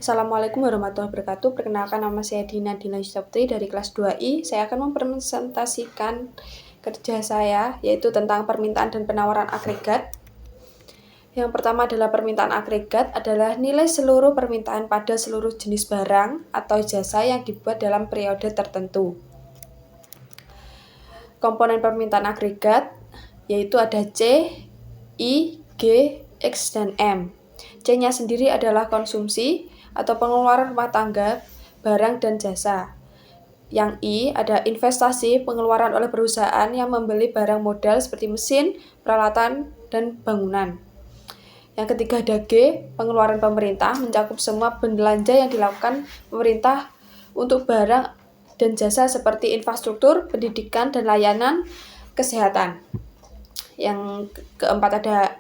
Assalamualaikum warahmatullahi wabarakatuh. Perkenalkan, nama saya Dina Yusaptri dari kelas 2I. Saya akan mempresentasikan kerja saya, yaitu tentang permintaan dan penawaran agregat. Yang pertama adalah permintaan agregat adalah nilai seluruh permintaan pada seluruh jenis barang atau jasa yang dibuat dalam periode tertentu. Komponen permintaan agregat yaitu ada C, I, G, X, dan M. C-nya sendiri adalah konsumsi atau pengeluaran rumah tangga, barang, dan jasa. Yang I ada investasi, pengeluaran oleh perusahaan yang membeli barang modal seperti mesin, peralatan, dan bangunan. Yang ketiga ada G, pengeluaran pemerintah, mencakup semua belanja yang dilakukan pemerintah untuk barang dan jasa seperti infrastruktur, pendidikan, dan layanan kesehatan. Yang keempat ada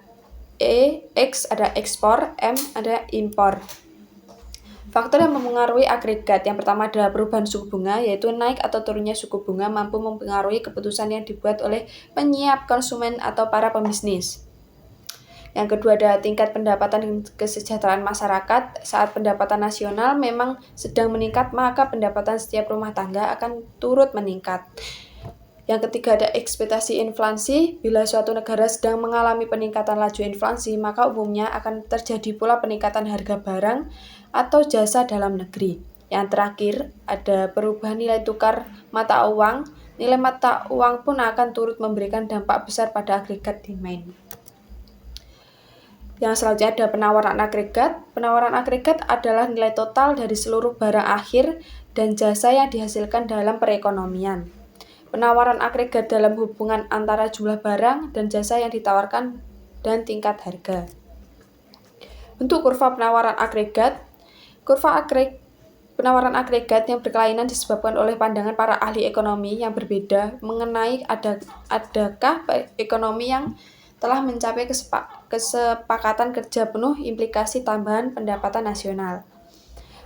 E, X ada ekspor, M ada impor. Faktor yang mempengaruhi agregat yang pertama adalah perubahan suku bunga, yaitu naik atau turunnya suku bunga mampu mempengaruhi keputusan yang dibuat oleh penyiap, konsumen, atau para pembisnis. Yang kedua ada tingkat pendapatan dan kesejahteraan masyarakat. Saat pendapatan nasional memang sedang meningkat, maka pendapatan setiap rumah tangga akan turut meningkat. Yang ketiga ada ekspektasi inflasi. Bila suatu negara sedang mengalami peningkatan laju inflasi, maka umumnya akan terjadi pula peningkatan harga barang atau jasa dalam negeri. Yang terakhir ada perubahan nilai tukar mata uang. Nilai mata uang pun akan turut memberikan dampak besar pada agregat demand. Yang selanjutnya ada penawaran agregat. Penawaran agregat adalah nilai total dari seluruh barang akhir dan jasa yang dihasilkan dalam perekonomian. Penawaran agregat dalam hubungan antara jumlah barang dan jasa yang ditawarkan dan tingkat harga. Bentuk kurva penawaran agregat. Kurva penawaran agregat yang berkelainan disebabkan oleh pandangan para ahli ekonomi yang berbeda mengenai adakah ekonomi yang telah mencapai kesepakatan kerja penuh implikasi tambahan pendapatan nasional.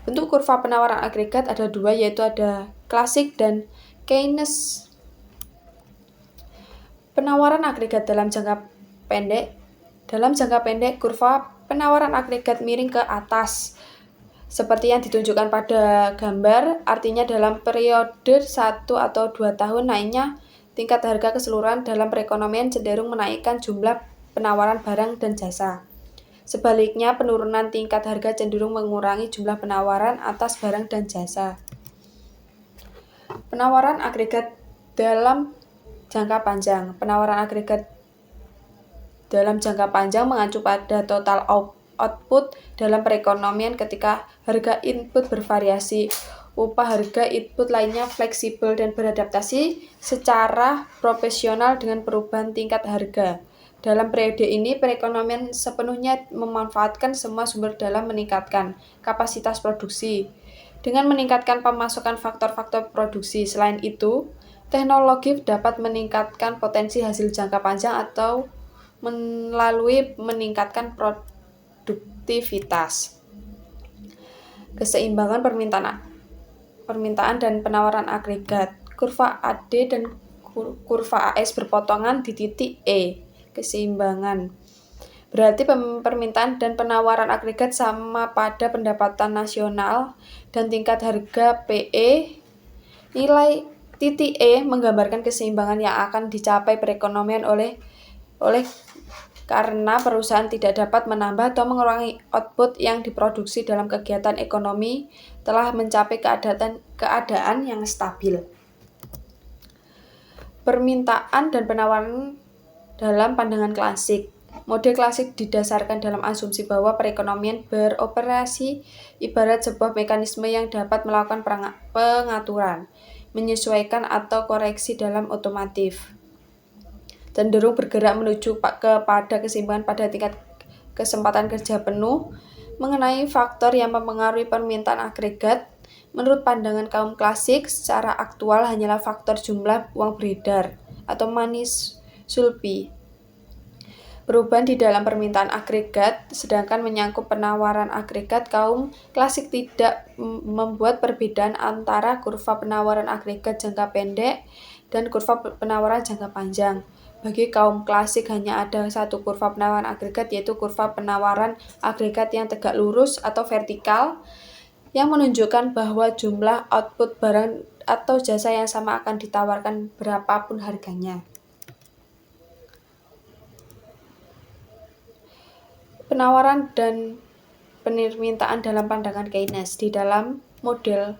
Bentuk kurva penawaran agregat ada dua, yaitu ada klasik dan Keynes. Penawaran agregat dalam jangka pendek. Dalam jangka pendek, kurva penawaran agregat miring ke atas. Seperti yang ditunjukkan pada gambar, artinya dalam periode 1 atau 2 tahun naiknya tingkat harga keseluruhan dalam perekonomian cenderung menaikkan jumlah penawaran barang dan jasa. Sebaliknya, penurunan tingkat harga cenderung mengurangi jumlah penawaran atas barang dan jasa. Penawaran agregat dalam jangka panjang. Penawaran agregat dalam jangka panjang mengacu pada total output dalam perekonomian ketika harga input bervariasi. Upah harga input lainnya fleksibel dan beradaptasi secara profesional dengan perubahan tingkat harga. Dalam periode ini, perekonomian sepenuhnya memanfaatkan semua sumber dalam meningkatkan kapasitas produksi dengan meningkatkan pemasukan faktor-faktor produksi. Selain itu, teknologi dapat meningkatkan potensi hasil jangka panjang atau melalui meningkatkan produktivitas. Keseimbangan permintaan dan penawaran agregat. Kurva AD dan kurva AS berpotongan di titik E. Keseimbangan berarti permintaan dan penawaran agregat sama pada pendapatan nasional dan tingkat harga PE. Nilai titik E menggambarkan keseimbangan yang akan dicapai perekonomian oleh karena perusahaan tidak dapat menambah atau mengurangi output yang diproduksi dalam kegiatan ekonomi telah mencapai keadaan yang stabil. Permintaan dan penawaran dalam pandangan klasik. Model klasik didasarkan dalam asumsi bahwa perekonomian beroperasi ibarat sebuah mekanisme yang dapat melakukan pengaturan, menyesuaikan atau koreksi dalam otomatis. Cenderung bergerak menuju kepada keseimbangan pada tingkat kesempatan kerja penuh. Mengenai faktor yang mempengaruhi permintaan agregat, menurut pandangan kaum klasik, secara aktual hanyalah faktor jumlah uang beredar atau money supply. Perubahan di dalam permintaan agregat, sedangkan menyangkut penawaran agregat, kaum klasik tidak membuat perbedaan antara kurva penawaran agregat jangka pendek dan kurva penawaran jangka panjang. Bagi kaum klasik hanya ada satu kurva penawaran agregat, yaitu kurva penawaran agregat yang tegak lurus atau vertikal yang menunjukkan bahwa jumlah output barang atau jasa yang sama akan ditawarkan berapapun harganya. Penawaran dan permintaan dalam pandangan Keynes. Di dalam model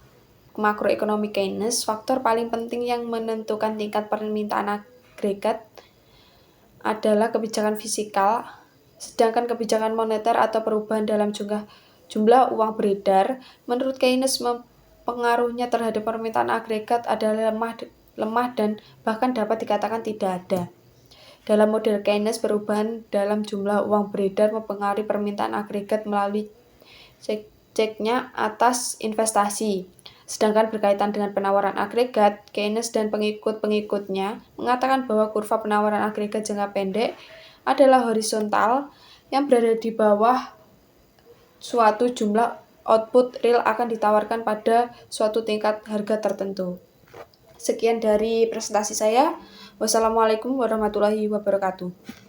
makroekonomi Keynes, faktor paling penting yang menentukan tingkat permintaan agregat adalah kebijakan fiskal, sedangkan kebijakan moneter atau perubahan dalam jumlah uang beredar, menurut Keynes pengaruhnya terhadap permintaan agregat adalah lemah dan bahkan dapat dikatakan tidak ada. Dalam model Keynes, perubahan dalam jumlah uang beredar mempengaruhi permintaan agregat melalui ceknya atas investasi. Sedangkan berkaitan dengan penawaran agregat, Keynes dan pengikut-pengikutnya mengatakan bahwa kurva penawaran agregat jangka pendek adalah horizontal yang berada di bawah suatu jumlah output real akan ditawarkan pada suatu tingkat harga tertentu. Sekian dari presentasi saya. Wassalamualaikum warahmatullahi wabarakatuh.